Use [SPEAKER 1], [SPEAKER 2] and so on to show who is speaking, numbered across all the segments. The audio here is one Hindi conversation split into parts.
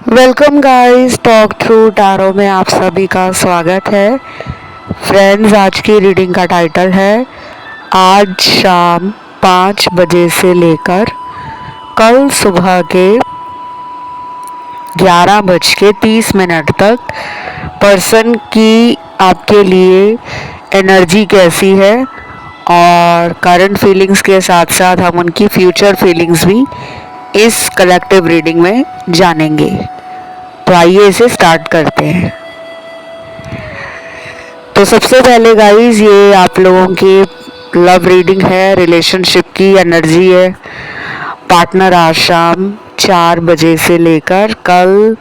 [SPEAKER 1] Welcome guys, talk through tarot में आप सभी का स्वागत है। फ्रेंड्स, आज की रीडिंग का टाइटल है आज शाम 5 बजे से लेकर कल सुबह के 11:30 तक पर्सन की आपके लिए एनर्जी कैसी है और करंट फीलिंग्स के साथ साथ हम उनकी फ्यूचर फीलिंग्स भी इस कलेक्टिव रीडिंग में जानेंगे। तो आइए इसे स्टार्ट करते हैं। तो सबसे पहले गाइस, ये आप लोगों की लव रीडिंग है, रिलेशनशिप की एनर्जी है। पार्टनर आज शाम 4 बजे से लेकर कल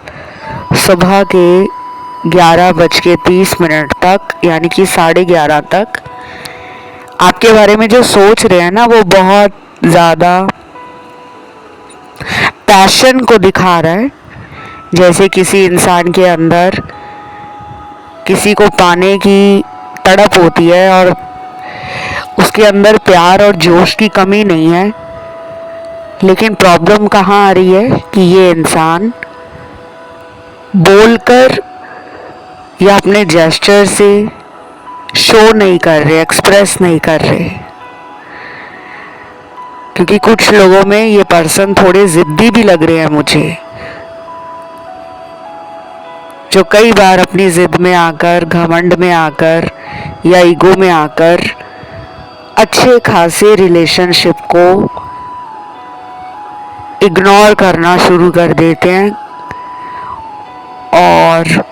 [SPEAKER 1] सुबह के 11:30 तक यानी कि 11:30 तक आपके बारे में जो सोच रहे हैं ना, वो बहुत ज़्यादा पैशन को दिखा रहा है। जैसे किसी इंसान के अंदर किसी को पाने की तड़प होती है और उसके अंदर प्यार और जोश की कमी नहीं है, लेकिन प्रॉब्लम कहाँ आ रही है कि ये इंसान बोलकर या अपने जेस्चर से शो नहीं कर रहे, एक्सप्रेस नहीं कर रहे। क्योंकि कुछ लोगों में ये पर्सन थोड़े जिद्दी भी लग रहे हैं मुझे, जो कई बार अपनी जिद में आकर, घमंड में आकर या ईगो में आकर अच्छे खासे रिलेशनशिप को इग्नोर करना शुरू कर देते हैं और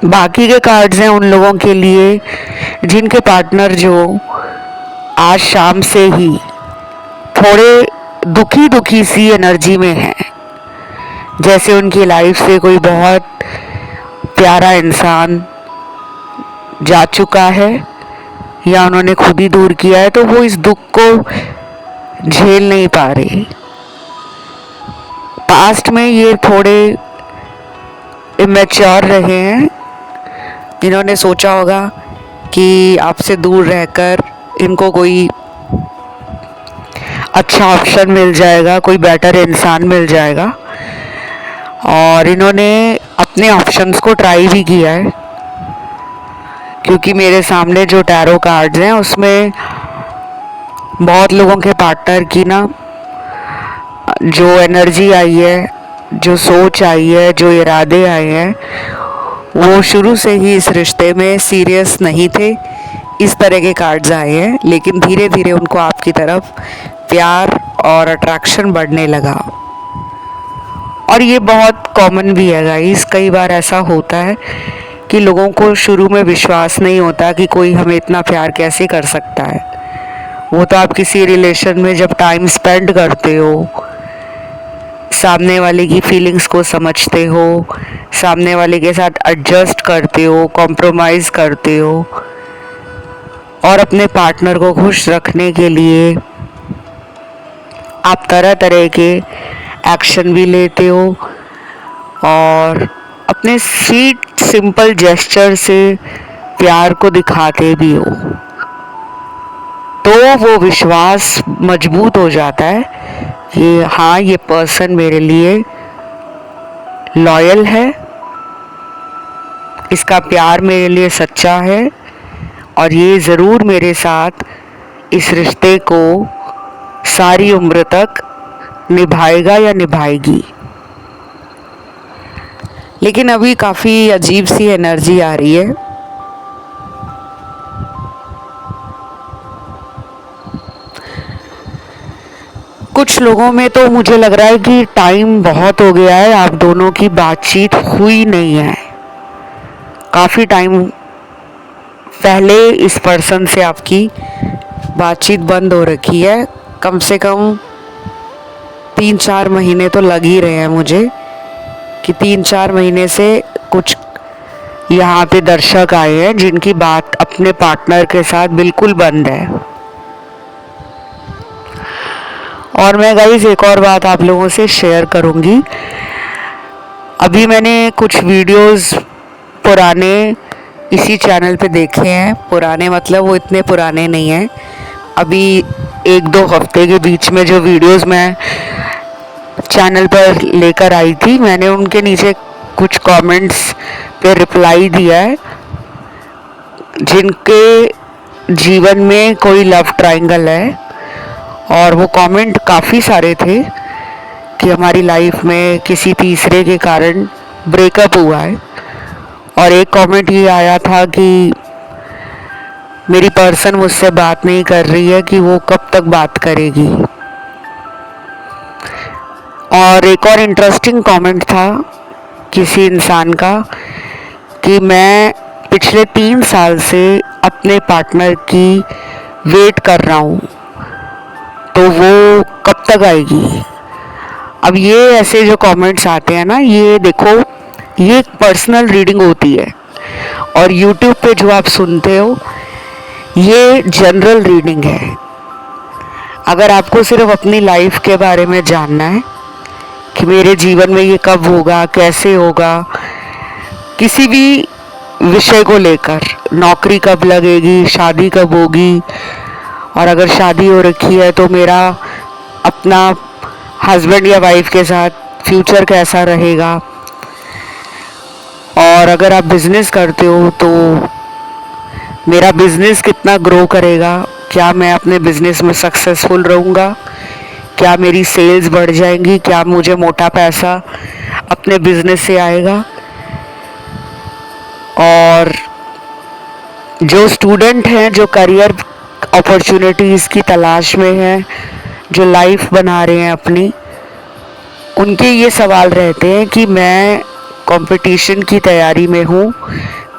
[SPEAKER 1] बाकी के कार्ड्स हैं उन लोगों के लिए जिनके पार्टनर जो आज शाम से ही थोड़े दुखी दुखी सी एनर्जी में हैं। जैसे उनकी लाइफ से कोई बहुत प्यारा इंसान जा चुका है या उन्होंने खुद ही दूर किया है, तो वो इस दुख को झेल नहीं पा रहे। पास्ट में ये थोड़े इमेच्योर रहे हैं। इन्होंने सोचा होगा कि आपसे दूर रहकर इनको कोई अच्छा ऑप्शन मिल जाएगा, कोई बेटर इंसान मिल जाएगा, और इन्होंने अपने ऑप्शंस को ट्राई भी किया है। क्योंकि मेरे सामने जो टैरो कार्ड्स हैं उसमें बहुत लोगों के पार्टनर की ना जो एनर्जी आई है, जो सोच आई है, जो इरादे आए हैं, वो शुरू से ही इस रिश्ते में सीरियस नहीं थे। इस तरह के कार्ड्स आए हैं, लेकिन धीरे धीरे उनको आपकी तरफ प्यार और अट्रैक्शन बढ़ने लगा। और ये बहुत कॉमन भी है गाइस। कई बार ऐसा होता है कि लोगों को शुरू में विश्वास नहीं होता कि कोई हमें इतना प्यार कैसे कर सकता है। वो तो आप किसी रिलेशन में जब टाइम स्पेंड करते हो, सामने वाले की फीलिंग्स को समझते हो, सामने वाले के साथ एडजस्ट करते हो, कॉम्प्रोमाइज़ करते हो और अपने पार्टनर को खुश रखने के लिए आप तरह तरह के एक्शन भी लेते हो और अपने स्वीट सिंपल जेस्चर से प्यार को दिखाते भी हो, तो वो विश्वास मजबूत हो जाता है कि हाँ, ये पर्सन मेरे लिए लॉयल है, इसका प्यार मेरे लिए सच्चा है और ये ज़रूर मेरे साथ इस रिश्ते को सारी उम्र तक निभाएगा या निभाएगी। लेकिन अभी काफ़ी अजीब सी एनर्जी आ रही है। कुछ लोगों में तो मुझे लग रहा है कि टाइम बहुत हो गया है, आप दोनों की बातचीत हुई नहीं है। काफ़ी टाइम पहले इस पर्सन से आपकी बातचीत बंद हो रखी है। कम से कम 3-4 महीने तो लग ही रहे हैं मुझे कि 3-4 महीने से कुछ यहाँ पे दर्शक आए हैं जिनकी बात अपने पार्टनर के साथ बिल्कुल बंद है। और मैं गाइस एक और बात आप लोगों से शेयर करूँगी। अभी मैंने कुछ वीडियोस पुराने इसी चैनल पे देखे हैं। पुराने मतलब वो इतने पुराने नहीं हैं, अभी 1-2 हफ्ते के बीच में जो वीडियोस मैं चैनल पर लेकर आई थी। मैंने उनके नीचे कुछ कमेंट्स पे रिप्लाई दिया है जिनके जीवन में कोई लव ट्रायंगल है, और वो कमेंट काफ़ी सारे थे कि हमारी लाइफ में किसी तीसरे के कारण ब्रेकअप हुआ है। और एक कमेंट ये आया था कि मेरी पर्सन मुझसे बात नहीं कर रही है, कि वो कब तक बात करेगी। और एक और इंटरेस्टिंग कमेंट था किसी इंसान का कि मैं पिछले 3 साल से अपने पार्टनर की वेट कर रहा हूँ, तो वो कब तक आएगी। अब ये ऐसे जो कमेंट्स आते हैं ना, ये देखो, ये एक पर्सनल रीडिंग होती है, और यूट्यूब पे जो आप सुनते हो ये जनरल रीडिंग है। अगर आपको सिर्फ अपनी लाइफ के बारे में जानना है कि मेरे जीवन में ये कब होगा, कैसे होगा, किसी भी विषय को लेकर, नौकरी कब लगेगी, शादी कब होगी, और अगर शादी हो रखी है तो मेरा अपना हस्बैंड या वाइफ के साथ फ्यूचर कैसा रहेगा, और अगर आप बिजनेस करते हो तो मेरा बिजनेस कितना ग्रो करेगा, क्या मैं अपने बिजनेस में सक्सेसफुल रहूँगा, क्या मेरी सेल्स बढ़ जाएंगी, क्या मुझे मोटा पैसा अपने बिजनेस से आएगा। और जो स्टूडेंट हैं, जो करियर अपॉर्चुनिटीज़ की तलाश में हैं, जो लाइफ बना रहे हैं अपनी, उनके ये सवाल रहते हैं कि मैं कंपटीशन की तैयारी में हूँ,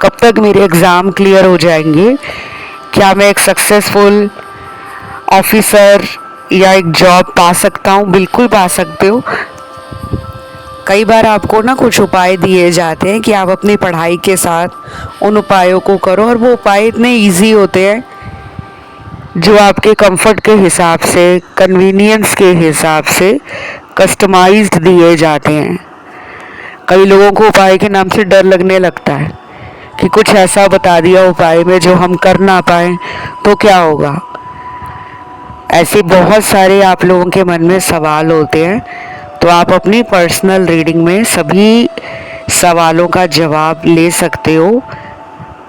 [SPEAKER 1] कब तक मेरे एग्ज़ाम क्लियर हो जाएंगे, क्या मैं एक सक्सेसफुल ऑफिसर या एक जॉब पा सकता हूँ। बिल्कुल पा सकते हो। कई बार आपको ना कुछ उपाय दिए जाते हैं कि आप अपनी पढ़ाई के साथ उन उपायों को करो, और वो उपाय इतने इजी होते हैं जो आपके कंफर्ट के हिसाब से, कन्वीनियंस के हिसाब से कस्टमाइज्ड दिए जाते हैं। कई लोगों को उपाय के नाम से डर लगने लगता है कि कुछ ऐसा बता दिया उपाय में जो हम कर ना पाए तो क्या होगा। ऐसे बहुत सारे आप लोगों के मन में सवाल होते हैं, तो आप अपनी पर्सनल रीडिंग में सभी सवालों का जवाब ले सकते हो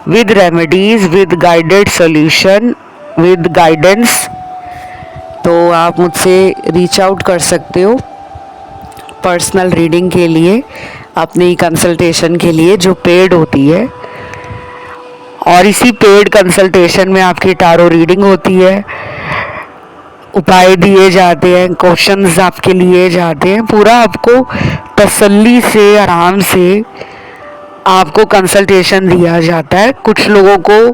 [SPEAKER 1] with remedies, with guided solution, with guidance. तो आप मुझसे रीच आउट कर सकते हो पर्सनल रीडिंग के लिए, अपनी कंसल्टेशन के लिए, जो पेड होती है। और इसी पेड कंसल्टेशन में आपकी टारो रीडिंग होती है, उपाय दिए जाते हैं, क्वेश्चंस आपके लिए जाते हैं, पूरा आपको तसल्ली से, आराम से आपको कंसल्टेशन दिया जाता है। कुछ लोगों को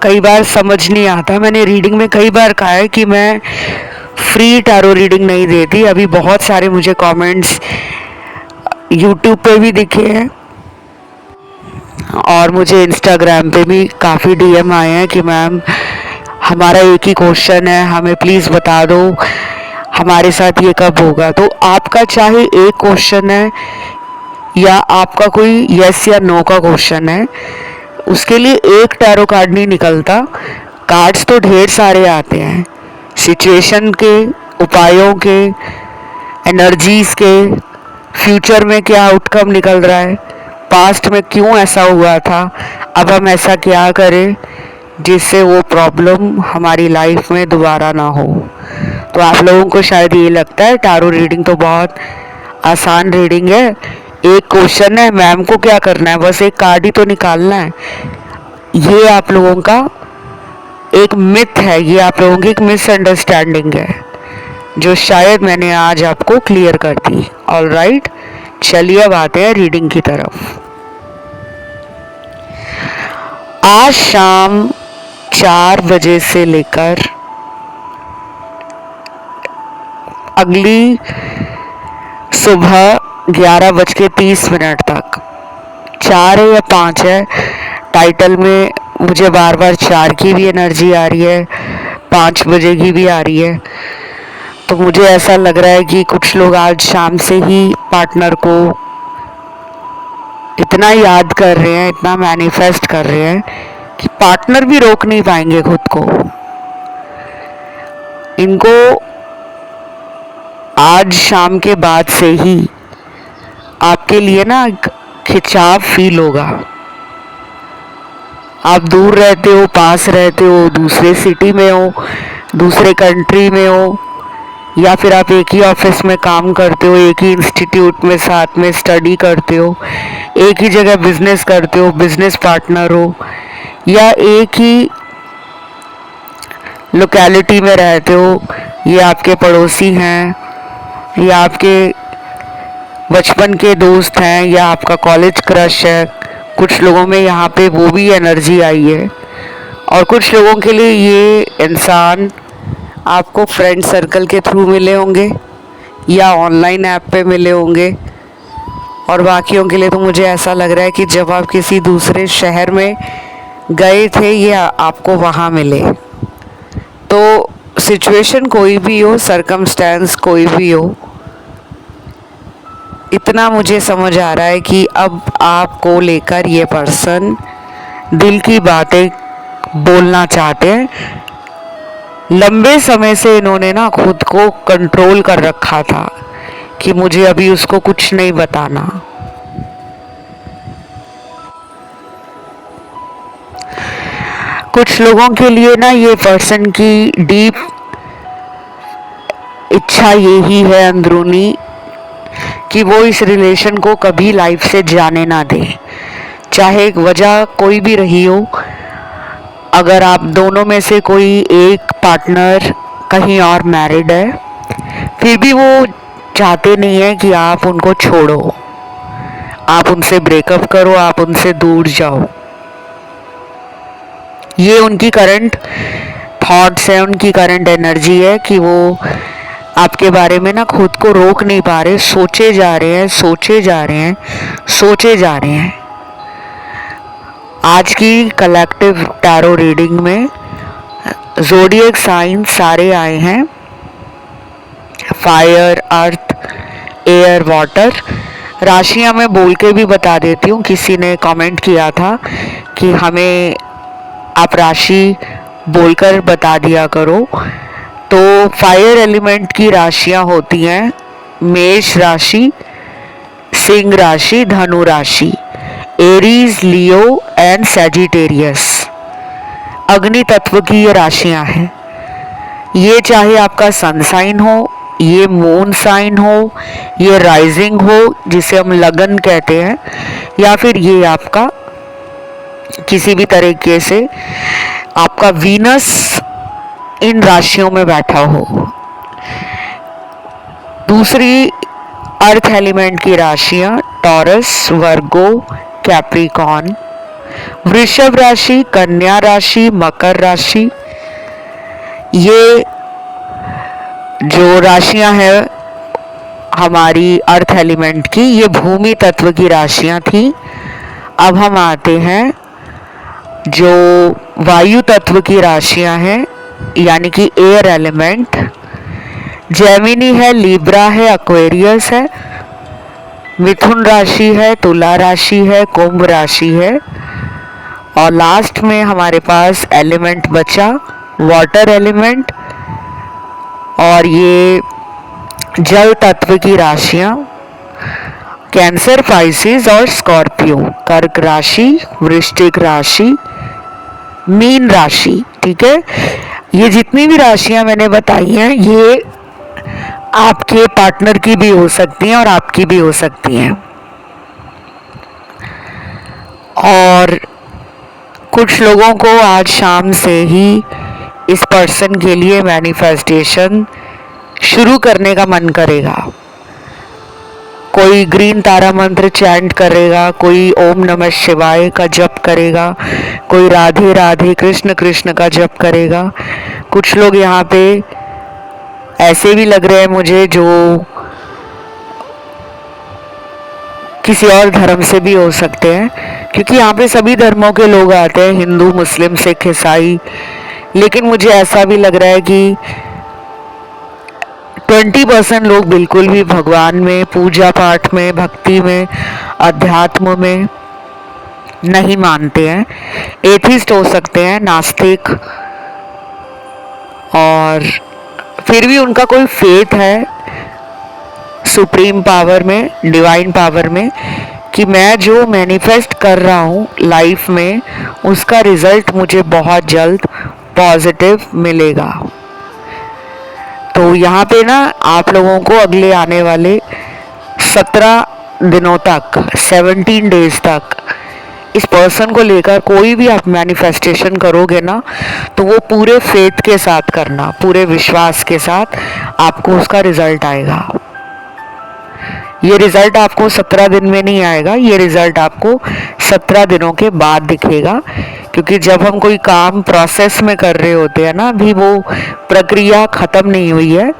[SPEAKER 1] कई बार समझ नहीं आता, मैंने रीडिंग में कई बार कहा है कि मैं फ्री टारो रीडिंग नहीं देती। अभी बहुत सारे मुझे कमेंट्स यूट्यूब पे भी दिखे हैं, और मुझे इंस्टाग्राम पे भी काफ़ी डीएम आए हैं कि मैम हमारा एक ही क्वेश्चन है, हमें प्लीज़ बता दो हमारे साथ ये कब होगा। तो आपका चाहे एक क्वेश्चन है या आपका कोई यस या नो का क्वेश्चन है, उसके लिए एक टैरो कार्ड नहीं निकलता, कार्ड्स तो ढेर सारे आते हैं, सिचुएशन के, उपायों के, एनर्जीज़ के, फ्यूचर में क्या आउटकम निकल रहा है, पास्ट में क्यों ऐसा हुआ था, अब हम ऐसा क्या करें जिससे वो प्रॉब्लम हमारी लाइफ में दोबारा ना हो। तो आप लोगों को शायद ये लगता है टारो रीडिंग तो बहुत आसान रीडिंग है, एक क्वेश्चन है, मैम को क्या करना है, बस एक कार्ड ही तो निकालना है। ये आप लोगों का एक मिथ है, ये आप लोगों की एक मिसअंडरस्टैंडिंग है, जो शायद मैंने आज आपको क्लियर कर दी। ऑलराइट, चलिए अब आते हैं रीडिंग की तरफ। आज शाम 4 बजे से लेकर अगली सुबह 11:30 तक, 4 है या 5 है, टाइटल में मुझे बार बार 4 की भी एनर्जी आ रही है, 5 बजे की भी आ रही है। तो मुझे ऐसा लग रहा है कि कुछ लोग आज शाम से ही पार्टनर को इतना याद कर रहे हैं, इतना मैनिफेस्ट कर रहे हैं कि पार्टनर भी रोक नहीं पाएंगे खुद को। इनको आज शाम के बाद से ही आपके लिए ना एक खिंचाव फील होगा। आप दूर रहते हो, पास रहते हो, दूसरे सिटी में हो, दूसरे कंट्री में हो, या फिर आप एक ही ऑफिस में काम करते हो, एक ही इंस्टीट्यूट में साथ में स्टडी करते हो, एक ही जगह बिजनेस करते हो, बिजनेस पार्टनर हो, या एक ही लोकेलिटी में रहते हो, ये आपके पड़ोसी हैं, या आपके बचपन के दोस्त हैं, या आपका कॉलेज क्रश है। कुछ लोगों में यहाँ पे वो भी एनर्जी आई है, और कुछ लोगों के लिए ये इंसान आपको फ्रेंड सर्कल के थ्रू मिले होंगे या ऑनलाइन ऐप पे मिले होंगे, और बाकियों के लिए तो मुझे ऐसा लग रहा है कि जब आप किसी दूसरे शहर में गए थे ये आपको वहाँ मिले। तो सिचुएशन कोई भी हो, सरकमस्टेंस कोई भी हो, इतना मुझे समझ आ रहा है कि अब आपको लेकर ये पर्सन दिल की बातें बोलना चाहते हैं। लंबे समय से इन्होंने ना खुद को कंट्रोल कर रखा था कि मुझे अभी उसको कुछ नहीं बताना। कुछ लोगों के लिए ना ये पर्सन की डीप इच्छा यही है अंदरूनी कि वो इस रिलेशन को कभी लाइफ से जाने ना दे, चाहे वजह कोई भी रही हो। अगर आप दोनों में से कोई एक पार्टनर कहीं और मैरिड है, फिर भी वो चाहते नहीं है कि आप उनको छोड़ो, आप उनसे ब्रेकअप करो, आप उनसे दूर जाओ। ये उनकी करंट थॉट्स है, उनकी करंट एनर्जी है कि वो आपके बारे में ना खुद को रोक नहीं पा रहे, सोचे जा रहे हैं, सोचे जा रहे हैं, सोचे जा रहे हैं। आज की कलेक्टिव टैरो रीडिंग में ज़ोडिएक साइन सारे आए हैं, फायर, अर्थ, एयर, वाटर। राशियां मैं बोल के भी बता देती हूँ। किसी ने कमेंट किया था कि हमें आप राशि बोलकर बता दिया करो। तो फायर एलिमेंट की राशियां होती हैं मेष राशि, सिंह राशि, धनु राशि, एरीज, लियो एंड सैजिटेरियस। अग्नि तत्व की ये राशियां हैं। ये चाहे आपका सन साइन हो, ये मून साइन हो, ये राइजिंग हो जिसे हम लगन कहते हैं, या फिर ये आपका किसी भी तरीके से आपका वीनस इन राशियों में बैठा हो। दूसरी अर्थ एलिमेंट की राशियां टॉरस, वर्गो, कैप्रिकॉर्न, वृषभ राशि, कन्या राशि, मकर राशि। ये जो राशियां हैं हमारी अर्थ एलिमेंट की, ये भूमि तत्व की राशियां थी। अब हम आते हैं जो वायु तत्व की राशियां हैं, यानी कि एयर एलिमेंट। जेमिनी है, लिब्रा है, एक्वेरियस है, मिथुन राशि है, तुला राशि है, कुंभ राशि है, और लास्ट में हमारे पास एलिमेंट बचा वाटर एलिमेंट, और ये जल तत्व की राशियां कैंसर, पाइसिस और स्कॉर्पियो। कर्क राशि, वृश्चिक राशि, मीन राशि। ठीक है, ये जितनी भी राशियां मैंने बताई हैं ये आपके पार्टनर की भी हो सकती हैं और आपकी भी हो सकती हैं। और कुछ लोगों को आज शाम से ही इस पर्सन के लिए मैनिफेस्टेशन शुरू करने का मन करेगा। कोई ग्रीन तारा मंत्र चैंट करेगा, कोई ओम नमः शिवाय का जप करेगा, कोई राधे राधे कृष्ण कृष्ण का जप करेगा। कुछ लोग यहाँ पे ऐसे भी लग रहे हैं मुझे जो किसी और धर्म से भी हो सकते हैं, क्योंकि यहाँ पे सभी धर्मों के लोग आते हैं, हिंदू, मुस्लिम, सिख, ईसाई। लेकिन मुझे ऐसा भी लग रहा है कि 20% लोग बिल्कुल भी भगवान में, पूजा पाठ में, भक्ति में, अध्यात्म में नहीं मानते हैं। एथिस्ट हो सकते हैं, नास्तिक, और फिर भी उनका कोई फेथ है, सुप्रीम पावर में, डिवाइन पावर में, कि मैं जो मैनिफेस्ट कर रहा हूँ लाइफ में उसका रिजल्ट मुझे बहुत जल्द पॉजिटिव मिलेगा। तो यहाँ पे ना आप लोगों को अगले आने वाले 17 दिनों तक, 17 डेज तक इस पर्सन को लेकर कोई भी आप मैनिफेस्टेशन करोगे ना, तो वो पूरे फेथ के साथ करना, पूरे विश्वास के साथ, आपको उसका रिजल्ट आएगा। ये रिजल्ट आपको 17 दिन में नहीं आएगा, ये रिजल्ट आपको 17 दिनों के बाद दिखेगा। क्योंकि जब हम कोई काम प्रोसेस में कर रहे होते हैं ना, अभी वो प्रक्रिया ख़त्म नहीं हुई है,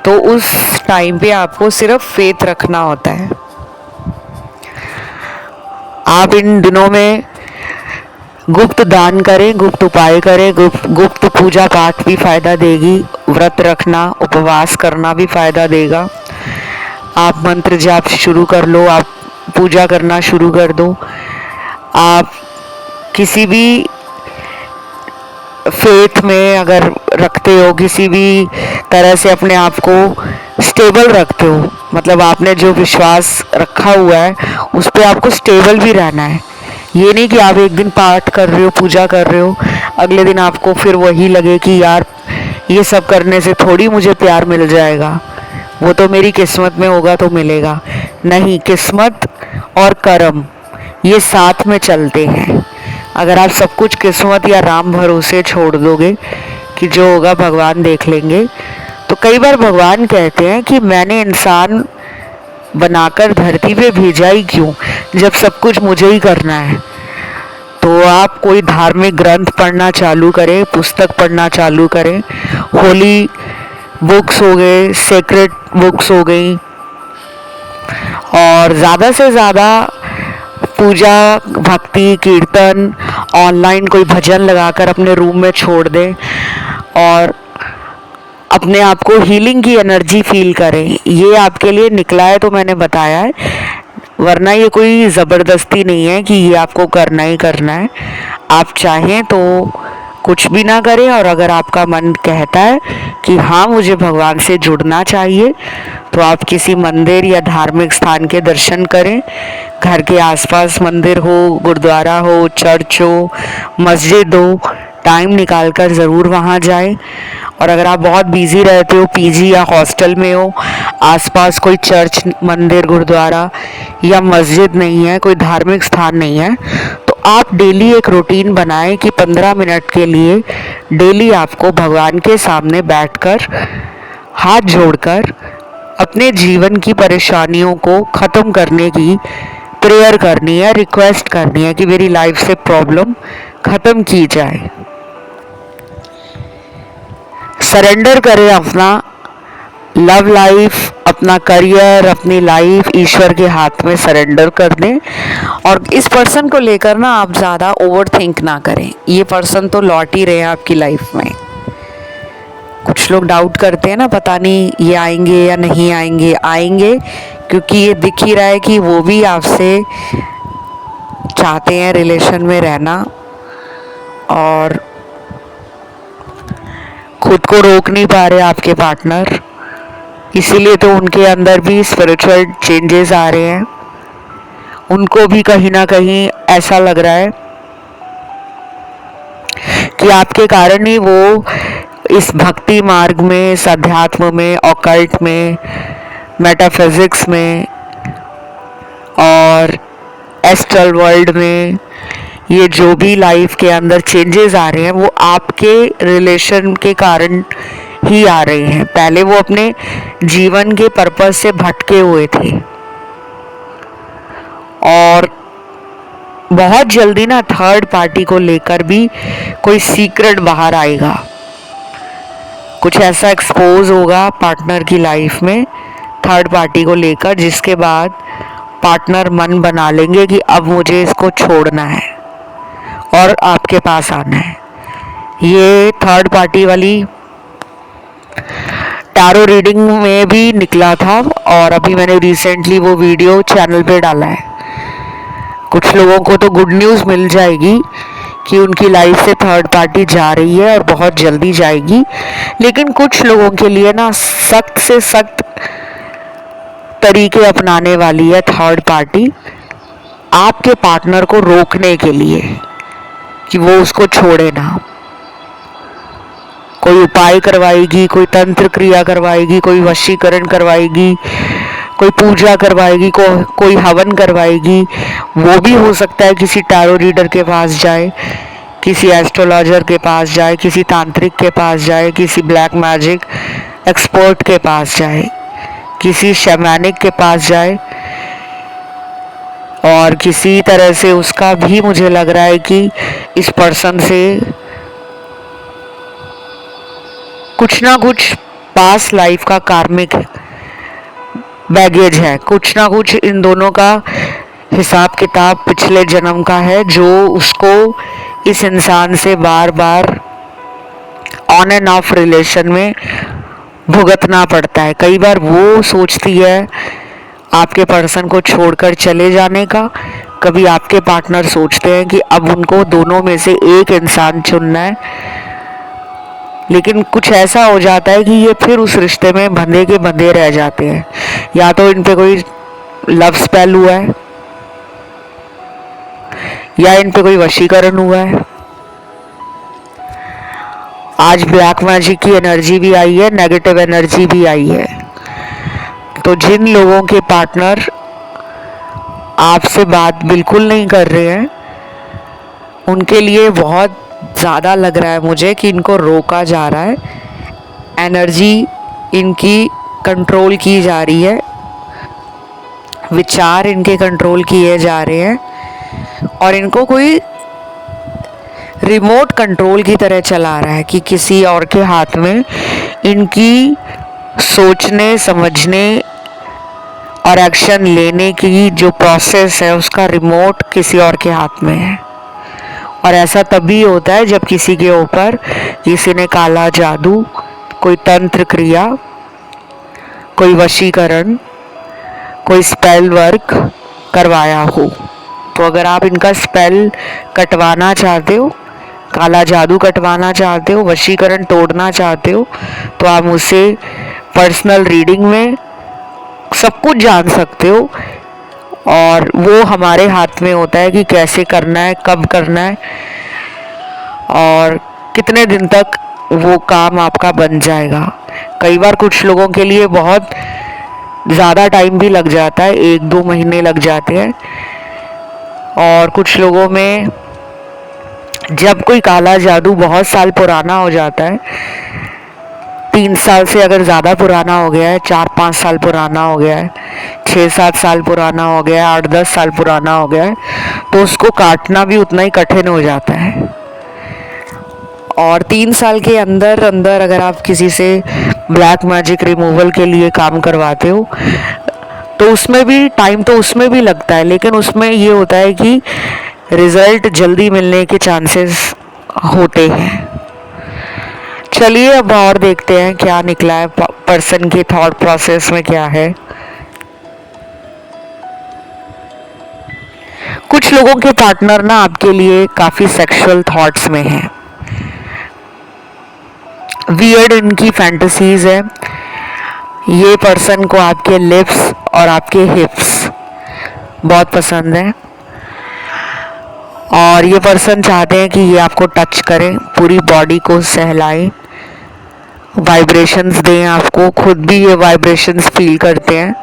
[SPEAKER 1] तो उस टाइम पे आपको सिर्फ फेथ रखना होता है। आप इन दिनों में गुप्त दान करें, गुप्त उपाय करें, गुप्त पूजा पाठ भी फ़ायदा देगी। व्रत रखना, उपवास करना भी फ़ायदा देगा। आप मंत्र जाप शुरू कर लो, आप पूजा करना शुरू कर दो। आप किसी भी फेथ में अगर रखते हो, किसी भी तरह से अपने आप को स्टेबल रखते हो, मतलब आपने जो विश्वास रखा हुआ है उस पर आपको स्टेबल भी रहना है। ये नहीं कि आप एक दिन पाठ कर रहे हो, पूजा कर रहे हो, अगले दिन आपको फिर वही लगे कि यार ये सब करने से थोड़ी मुझे प्यार मिल जाएगा, वो तो मेरी किस्मत में होगा तो मिलेगा। नहीं, किस्मत और कर्म ये साथ में चलते हैं। अगर आप सब कुछ किस्मत या राम भरोसे छोड़ दोगे कि जो होगा भगवान देख लेंगे, तो कई बार भगवान कहते हैं कि मैंने इंसान बनाकर धरती पे भेजा ही क्यों, जब सब कुछ मुझे ही करना है। तो आप कोई धार्मिक ग्रंथ पढ़ना चालू करें, पुस्तक पढ़ना चालू करें, होली बुक्स हो गए, सेक्रेट बुक्स हो गई, और ज़्यादा से ज़्यादा पूजा, भक्ति, कीर्तन, ऑनलाइन कोई भजन लगाकर अपने रूम में छोड़ दें और अपने आप को हीलिंग की एनर्जी फील करें। ये आपके लिए निकला है तो मैंने बताया है, वरना ये कोई ज़बरदस्ती नहीं है कि ये आपको करना ही करना है। आप चाहें तो कुछ भी ना करें, और अगर आपका मन कहता है कि हाँ मुझे भगवान से जुड़ना चाहिए, तो आप किसी मंदिर या धार्मिक स्थान के दर्शन करें। घर के आसपास मंदिर हो, गुरुद्वारा हो, चर्च हो, मस्जिद हो, टाइम निकाल कर ज़रूर वहाँ जाएं। और अगर आप बहुत बिजी रहते हो, पीजी या हॉस्टल में हो, आसपास कोई चर्च, मंदिर, गुरुद्वारा या मस्जिद नहीं है, कोई धार्मिक स्थान नहीं है, तो आप डेली एक रूटीन बनाएं कि 15 मिनट के लिए डेली आपको भगवान के सामने बैठकर हाथ जोड़कर अपने जीवन की परेशानियों को ख़त्म करने की प्रेयर करनी है, रिक्वेस्ट करनी है कि मेरी लाइफ से प्रॉब्लम ख़त्म की जाए। सरेंडर करें अपना लव लाइफ, अपना करियर, अपनी लाइफ ईश्वर के हाथ में सरेंडर कर दें। और इस पर्सन को लेकर ना आप ज़्यादा ओवर थिंक ना करें। ये पर्सन तो लौट ही रहे हैं आपकी लाइफ में। कुछ लोग डाउट करते हैं ना, पता नहीं ये आएंगे या नहीं आएंगे। आएंगे क्योंकि ये दिख ही रहा है कि वो भी आपसे चाहते हैं रिलेशन में रहना, और खुद को रोक नहीं पा रहे आपके पार्टनर, इसीलिए तो उनके अंदर भी स्पिरिचुअल चेंजेस आ रहे हैं। उनको भी कहीं ना कहीं ऐसा लग रहा है कि आपके कारण ही वो इस भक्ति मार्ग में, इस अध्यात्म में, ऑकल्ट में, मेटाफिजिक्स में और एस्ट्रल वर्ल्ड में, ये जो भी लाइफ के अंदर चेंजेस आ रहे हैं वो आपके रिलेशन के कारण ही आ रहे हैं। पहले वो अपने जीवन के पर्पस से भटके हुए थे, और बहुत जल्दी ना थर्ड पार्टी को लेकर भी कोई सीक्रेट बाहर आएगा, कुछ ऐसा एक्सपोज होगा पार्टनर की लाइफ में थर्ड पार्टी को लेकर, जिसके बाद पार्टनर मन बना लेंगे कि अब मुझे इसको छोड़ना है और आपके पास आना है। ये थर्ड पार्टी वाली टैरो रीडिंग में भी निकला था, और अभी मैंने रिसेंटली वो वीडियो चैनल पे डाला है। कुछ लोगों को तो गुड न्यूज़ मिल जाएगी कि उनकी लाइफ से थर्ड पार्टी जा रही है और बहुत जल्दी जाएगी, लेकिन कुछ लोगों के लिए ना सख्त से सख्त तरीके अपनाने वाली है थर्ड पार्टी आपके पार्टनर को रोकने के लिए कि वो उसको छोड़े ना। कोई उपाय करवाएगी, कोई तंत्र क्रिया करवाएगी, कोई वशीकरण करवाएगी, कोई पूजा करवाएगी, कोई हवन करवाएगी। वो भी हो सकता है किसी टैरो रीडर के पास जाए, किसी एस्ट्रोलॉजर के पास जाए, किसी तांत्रिक के पास जाए, किसी ब्लैक मैजिक एक्सपर्ट के पास जाए, किसी शैमानिक के पास जाए। और किसी तरह से उसका भी मुझे लग रहा है कि इस पर्सन से कुछ ना कुछ पास्ट लाइफ का कार्मिक बैगेज है, कुछ ना कुछ इन दोनों का हिसाब किताब पिछले जन्म का है, जो उसको इस इंसान से बार बार ऑन एंड ऑफ रिलेशन में भुगतना पड़ता है। कई बार वो सोचती है आपके पर्सन को छोड़कर चले जाने का, कभी आपके पार्टनर सोचते हैं कि अब उनको दोनों में से एक इंसान चुनना है, लेकिन कुछ ऐसा हो जाता है कि ये फिर उस रिश्ते में बंधे के बंधे रह जाते हैं। या तो इन पे कोई लव स्पेल हुआ है, या इन पे कोई वशीकरण हुआ है। आज ब्लैक मैजिक की एनर्जी भी आई है, नेगेटिव एनर्जी भी आई है। तो जिन लोगों के पार्टनर आपसे बात बिल्कुल नहीं कर रहे हैं, उनके लिए बहुत ज़्यादा लग रहा है मुझे कि इनको रोका जा रहा है, एनर्जी इनकी कंट्रोल की जा रही है, विचार इनके कंट्रोल किए जा रहे हैं, और इनको कोई रिमोट कंट्रोल की तरह चला रहा है कि किसी और के हाथ में इनकी सोचने समझने और एक्शन लेने की जो प्रोसेस है उसका रिमोट किसी और के हाथ में है। और ऐसा तभी होता है जब किसी के ऊपर किसी ने काला जादू, कोई तंत्र क्रिया, कोई वशीकरण, कोई स्पेल वर्क करवाया हो। तो अगर आप इनका स्पेल कटवाना चाहते हो, काला जादू कटवाना चाहते हो, वशीकरण तोड़ना चाहते हो, तो आप मुझसे पर्सनल रीडिंग में सब कुछ जान सकते हो। और वो हमारे हाथ में होता है कि कैसे करना है, कब करना है, और कितने दिन तक वो काम आपका बन जाएगा। कई बार कुछ लोगों के लिए बहुत ज़्यादा टाइम भी लग जाता है, 1-2 महीने लग जाते हैं। और कुछ लोगों में जब कोई काला जादू बहुत साल पुराना हो जाता है, 3 साल से अगर ज़्यादा पुराना हो गया है, 4-5 साल पुराना हो गया है, 6-7 साल पुराना हो गया है, 8-10 साल पुराना हो गया है, तो उसको काटना भी उतना ही कठिन हो जाता है। और 3 साल के अंदर अंदर अगर आप किसी से ब्लैक मैजिक रिमूवल के लिए काम करवाते हो, तो उसमें भी टाइम तो उसमें भी लगता है, लेकिन उसमें ये होता है कि रिजल्ट जल्दी मिलने के चांसेस होते हैं। चलिए अब और देखते हैं क्या निकला है, पर्सन के थॉट प्रोसेस में क्या है। कुछ लोगों के पार्टनर ना आपके लिए काफ़ी सेक्सुअल थॉट्स में हैं, वियर्ड इनकी फैंटेसीज है। ये पर्सन को आपके लिप्स और आपके हिप्स बहुत पसंद है, और ये पर्सन चाहते हैं कि ये आपको टच करें, पूरी बॉडी को सहलाएं, वाइब्रेशंस दें आपको, खुद भी ये वाइब्रेशंस फील करते हैं।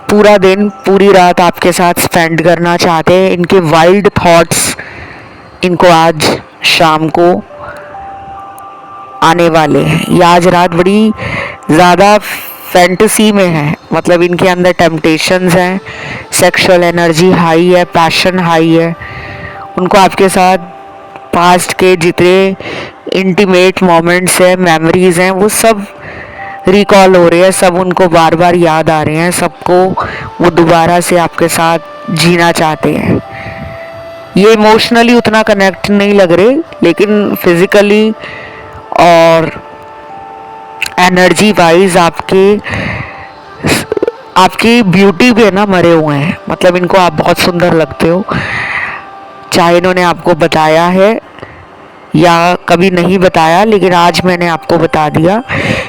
[SPEAKER 1] पूरा दिन पूरी रात आपके साथ स्पेंड करना चाहते हैं। इनके वाइल्ड थॉट्स इनको आज शाम को आने वाले हैं। ये आज रात बड़ी ज़्यादा फैंटेसी में है, मतलब इनके अंदर टेम्पटेशंस हैं, सेक्सुअल एनर्जी हाई है, पैशन हाई है। उनको आपके साथ पास्ट के जितने इंटीमेट मोमेंट्स हैं, मेमोरीज हैं, वो सब रिकॉल हो रहे हैं, सब उनको बार बार याद आ रहे हैं, सबको वो दोबारा से आपके साथ जीना चाहते हैं। ये इमोशनली उतना कनेक्ट नहीं लग रहे, लेकिन फिजिकली और एनर्जी वाइज आपकी ब्यूटी पे ना मरे हुए हैं। मतलब इनको आप बहुत सुंदर लगते हो, चाहे इन्होंने आपको बताया है या कभी नहीं बताया, लेकिन आज मैंने आपको बता दिया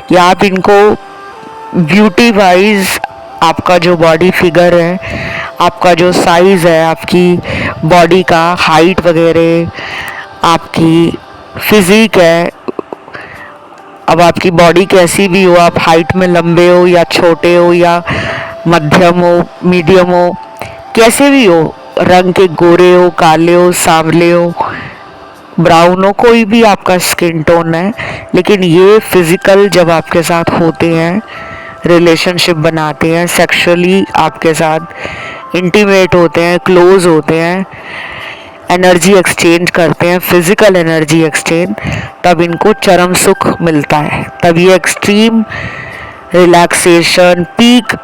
[SPEAKER 1] कि आप इनको ब्यूटी वाइज आपका जो बॉडी फिगर है, आपका जो साइज़ है, आपकी बॉडी का हाइट वगैरह, आपकी फिज़िक है, अब आपकी बॉडी कैसी भी हो, आप हाइट में लंबे हो या छोटे हो या मध्यम हो, मीडियम हो, कैसे भी हो, रंग के गोरे हो, काले हो, सांवले हो, ब्राउन हो, कोई भी आपका स्किन टोन है, लेकिन ये फिज़िकल जब आपके साथ होते हैं, रिलेशनशिप बनाते हैं, सेक्सुअली आपके साथ इंटीमेट होते हैं, क्लोज होते हैं, एनर्जी एक्सचेंज करते हैं, फिजिकल एनर्जी एक्सचेंज, तब इनको चरम सुख मिलता है। तब ये extreme relaxation, peak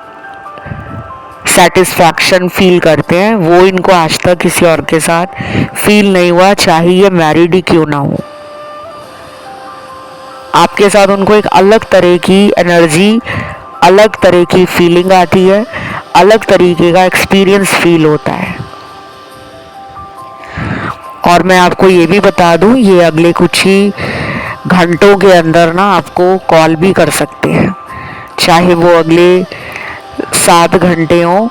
[SPEAKER 1] satisfaction feel करते हैं। वो इनको आज तक किसी और के साथ फील नहीं हुआ, चाहे ये मैरिड ही क्यों ना हो। आपके साथ उनको एक अलग तरह की एनर्जी, अलग तरह की फीलिंग आती है, अलग तरीके का एक्सपीरियंस फील होता है। और मैं आपको ये भी बता दूं, ये अगले कुछ ही घंटों के अंदर ना आपको कॉल भी कर सकते हैं, चाहे वो अगले 7 घंटे हों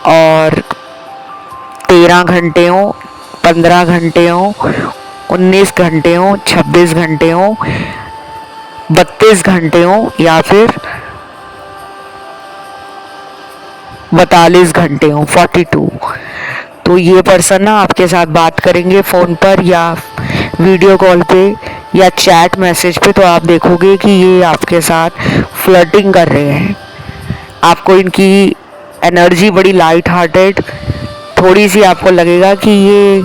[SPEAKER 1] और 13 घंटे हों, 15 घंटे हों, 19 घंटे हों, 26 घंटे हों, 32 घंटे हों या फिर 42 घंटे हों, 42। तो ये पर्सन ना आपके साथ बात करेंगे फ़ोन पर या वीडियो कॉल पे या चैट मैसेज पे, तो आप देखोगे कि ये आपके साथ फ्लर्टिंग कर रहे हैं। आपको इनकी एनर्जी बड़ी लाइट हार्टेड, थोड़ी सी आपको लगेगा कि ये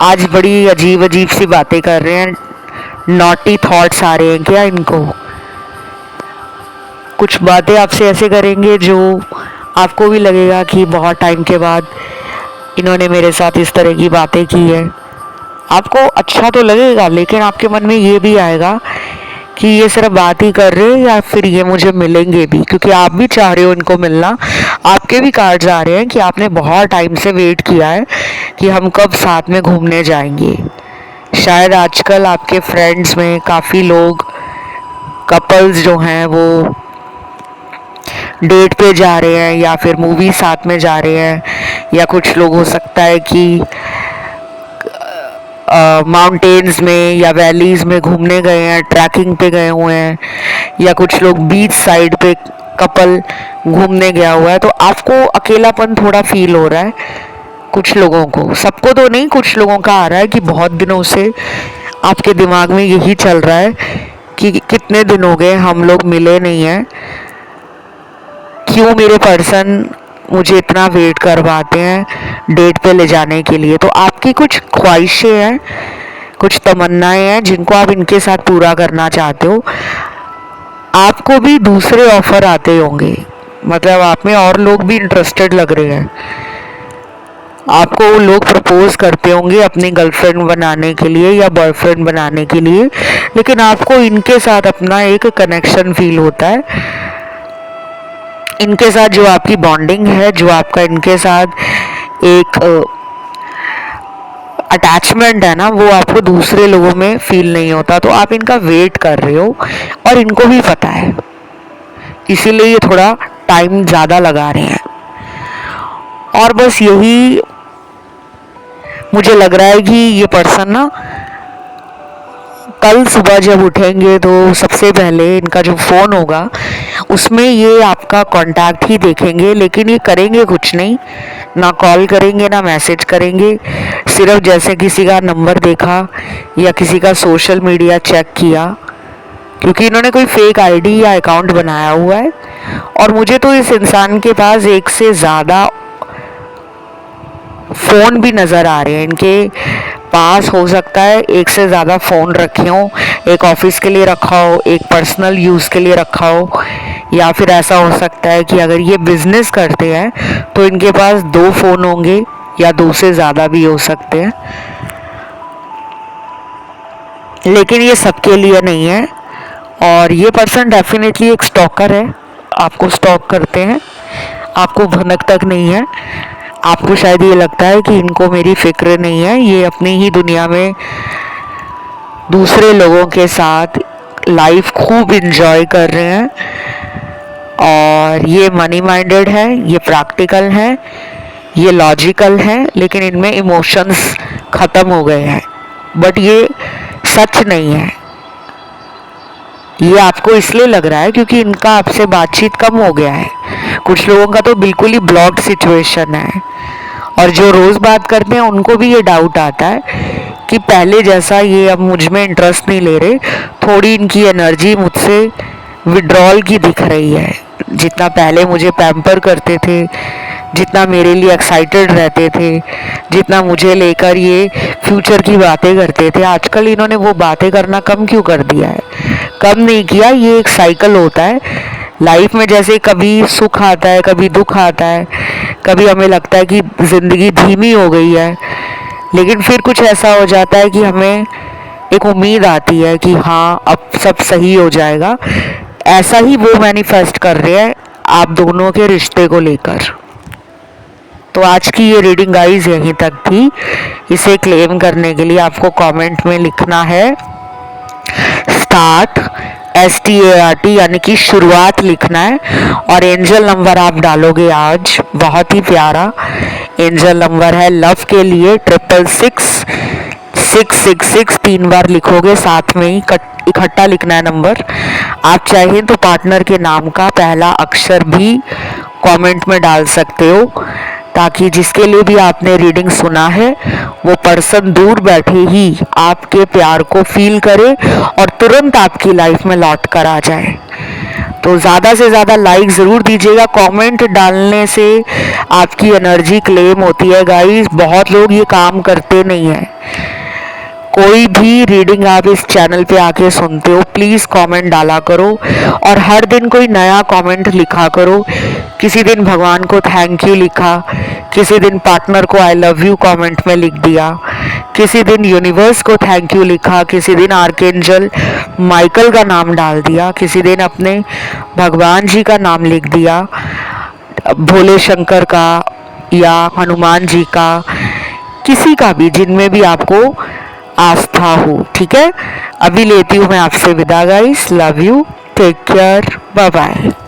[SPEAKER 1] आज बड़ी अजीब अजीब सी बातें कर रहे हैं, नॉटी थॉट्स आ रहे हैं क्या इनको। कुछ बातें आपसे ऐसे करेंगे जो आपको भी लगेगा कि बहुत टाइम के बाद इन्होंने मेरे साथ इस तरह की बातें की है। आपको अच्छा तो लगेगा, लेकिन आपके मन में ये भी आएगा कि ये सिर्फ बात ही कर रहे हैं या फिर ये मुझे मिलेंगे भी, क्योंकि आप भी चाह रहे हो इनको मिलना। आपके भी कार्ड्स आ रहे हैं कि आपने बहुत टाइम से वेट किया है कि हम कब साथ में घूमने जाएंगे। शायद आजकल आपके फ्रेंड्स में काफ़ी लोग, कपल्स जो हैं वो डेट पे जा रहे हैं या फिर मूवी साथ में जा रहे हैं, या कुछ लोग हो सकता है कि माउंटेन्स में या वैलीज़ में घूमने गए हैं, ट्रैकिंग पे गए हुए हैं, या कुछ लोग बीच साइड पे कपल घूमने गया हुआ है। तो आपको अकेलापन थोड़ा फील हो रहा है, कुछ लोगों को, सबको तो नहीं, कुछ लोगों का आ रहा है कि बहुत दिनों से आपके दिमाग में यही चल रहा है कि कितने दिन हो गए हम लोग मिले नहीं हैं, क्यों मेरे पर्सन मुझे इतना वेट करवाते हैं डेट पे ले जाने के लिए। तो आपकी कुछ ख्वाहिशें हैं, कुछ तमन्नाएं हैं जिनको आप इनके साथ पूरा करना चाहते हो। आपको भी दूसरे ऑफर आते होंगे, मतलब आप में और लोग भी इंटरेस्टेड लग रहे हैं, आपको वो लोग प्रपोज करते होंगे अपनी गर्लफ्रेंड बनाने के लिए या बॉयफ्रेंड बनाने के लिए, लेकिन आपको इनके साथ अपना एक कनेक्शन फील होता है। इनके साथ जो आपकी बॉन्डिंग है, जो आपका इनके साथ एक अटैचमेंट है ना, वो आपको दूसरे लोगों में फील नहीं होता। तो आप इनका वेट कर रहे हो और इनको भी पता है, इसीलिए ये थोड़ा टाइम ज़्यादा लगा रहे हैं। और बस यही मुझे लग रहा है कि ये पर्सन ना कल सुबह जब उठेंगे तो सबसे पहले इनका जो फ़ोन होगा उसमें ये आपका कांटेक्ट ही देखेंगे, लेकिन ये करेंगे कुछ नहीं, ना कॉल करेंगे ना मैसेज करेंगे। सिर्फ जैसे किसी का नंबर देखा या किसी का सोशल मीडिया चेक किया, क्योंकि इन्होंने कोई फेक आईडी या अकाउंट बनाया हुआ है। और मुझे तो इस इंसान के पास एक से ज़्यादा फ़ोन भी नज़र आ रहे हैं। इनके पास हो सकता है एक से ज़्यादा फ़ोन रखे हों, एक ऑफिस के लिए रखा हो, एक पर्सनल यूज़ के लिए रखा हो, या फिर ऐसा हो सकता है कि अगर ये बिज़नेस करते हैं तो इनके पास 2 फ़ोन होंगे या 2 से ज़्यादा भी हो सकते हैं। लेकिन ये सबके लिए नहीं है, और ये पर्सन डेफिनेटली एक स्टॉकर है, आपको स्टॉक करते हैं, आपको भनक तक नहीं है। आपको शायद ये लगता है कि इनको मेरी फिक्र नहीं है, ये अपनी ही दुनिया में दूसरे लोगों के साथ लाइफ खूब इंजॉय कर रहे हैं। और ये मनी माइंडेड है, ये प्रैक्टिकल है, ये लॉजिकल है, लेकिन इनमें इमोशंस ख़त्म हो गए हैं। बट ये सच नहीं है। ये आपको इसलिए लग रहा है क्योंकि इनका आपसे बातचीत कम हो गया है। कुछ लोगों का तो बिल्कुल ही ब्लॉक्ड सिचुएशन है, और जो रोज़ बात करते हैं उनको भी ये डाउट आता है कि पहले जैसा ये अब मुझ में इंटरेस्ट नहीं ले रहे, थोड़ी इनकी एनर्जी मुझसे विड्रॉल की दिख रही है। जितना पहले मुझे पैम्पर करते थे, जितना मेरे लिए एक्साइटेड रहते थे, जितना मुझे लेकर ये फ्यूचर की बातें करते थे, आजकल इन्होंने वो बातें करना कम क्यों कर दिया है? कम नहीं किया, ये एक साइकिल होता है लाइफ में। जैसे कभी सुख आता है, कभी दुख आता है, कभी हमें लगता है कि ज़िंदगी धीमी हो गई है, लेकिन फिर कुछ ऐसा हो जाता है कि हमें एक उम्मीद आती है कि हाँ अब सब सही हो जाएगा। ऐसा ही वो मैनिफेस्ट कर रहे हैं आप दोनों के रिश्ते को लेकर। तो आज की ये रीडिंग गाइस यहीं तक थी। इसे क्लेम करने के लिए आपको कमेंट में लिखना है स्टार्ट, START, यानी कि शुरुआत लिखना है। और एंजल नंबर आप डालोगे आज, बहुत ही प्यारा एंजल नंबर है लव के लिए 666 3 बार लिखोगे, साथ में ही इकट्ठा लिखना है नंबर। आप चाहें तो पार्टनर के नाम का पहला अक्षर भी कमेंट में डाल सकते हो, ताकि जिसके लिए भी आपने रीडिंग सुना है वो पर्सन दूर बैठे ही आपके प्यार को फील करे और तुरंत आपकी लाइफ में लौट कर आ जाए। तो ज़्यादा से ज़्यादा लाइक ज़रूर दीजिएगा। कमेंट डालने से आपकी एनर्जी क्लेम होती है गाइस। बहुत लोग ये काम करते नहीं हैं। कोई भी रीडिंग आप इस चैनल पे आके सुनते हो, प्लीज़ कमेंट डाला करो, और हर दिन कोई नया कमेंट लिखा करो। किसी दिन भगवान को थैंक यू लिखा, किसी दिन पार्टनर को आई लव यू कमेंट में लिख दिया, किसी दिन यूनिवर्स को थैंक यू लिखा, किसी दिन आर्कएंजल माइकल का नाम डाल दिया, किसी दिन अपने भगवान जी का नाम लिख दिया, भोले शंकर का या हनुमान जी का, किसी का भी, जिनमें भी आपको आस्था हो। ठीक है, अभी लेती हूँ मैं आपसे विदा guys. Love you, take care, bye bye.